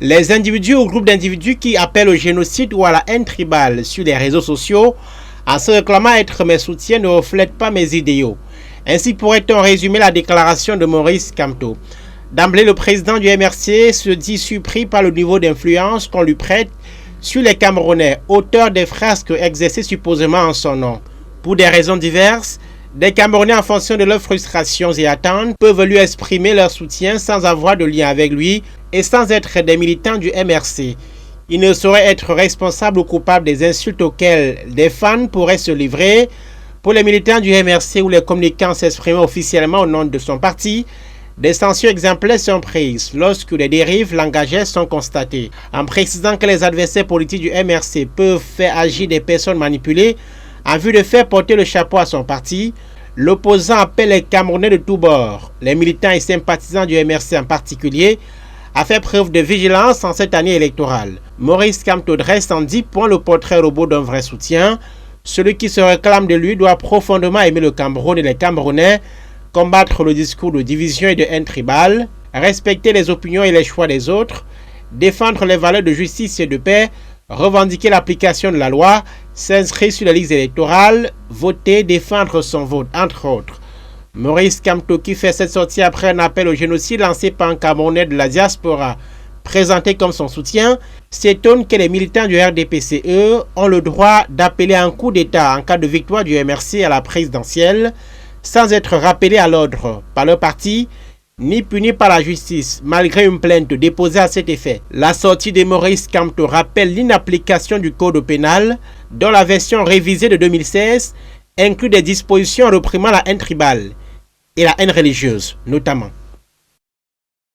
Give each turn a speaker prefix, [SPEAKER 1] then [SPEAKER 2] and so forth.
[SPEAKER 1] Les individus ou groupes d'individus qui appellent au génocide ou à la haine tribale sur les réseaux sociaux en se réclamant être mes soutiens ne reflètent pas mes idéaux. Ainsi pourrait-on résumer la déclaration de Maurice Kamto. D'emblée, le président du MRC se dit surpris par le niveau d'influence qu'on lui prête sur les Camerounais, auteurs des frasques exercées supposément en son nom. Pour des raisons diverses, des Camerounais en fonction de leurs frustrations et attentes peuvent lui exprimer leur soutien sans avoir de lien avec lui et sans être des militants du MRC. Ils ne sauraient être responsables ou coupables des insultes auxquelles des fans pourraient se livrer. Pour les militants du MRC ou les communicants s'exprimer officiellement au nom de son parti, des sanctions exemplaires sont prises lorsque des dérives langagières sont constatées. En précisant que les adversaires politiques du MRC peuvent faire agir des personnes manipulées en vue de faire porter le chapeau à son parti, l'opposant appelle les Camerounais de tous bords, les militants et sympathisants du MRC en particulier, à faire preuve de vigilance en cette année électorale. Maurice Kamto dresse en 10 points le portrait robot d'un vrai soutien. Celui qui se réclame de lui doit profondément aimer le Cameroun et les Camerounais, combattre le discours de division et de haine tribale, respecter les opinions et les choix des autres, défendre les valeurs de justice et de paix, revendiquer l'application de la loi, s'inscrire sur les listes électorales, voter, défendre son vote, entre autres. Maurice Kamto, qui fait cette sortie après un appel au génocide lancé par un Camerounais de la diaspora, présenté comme son soutien, s'étonne que les militants du RDPCE ont le droit d'appeler un coup d'État en cas de victoire du MRC à la présidentielle, sans être rappelés à l'ordre par leur parti, ni punis par la justice, malgré une plainte déposée à cet effet. La sortie de Maurice Kamto rappelle l'inapplication du code pénal, dont la version révisée de 2016 inclut des dispositions réprimant la haine tribale et la haine religieuse, notamment.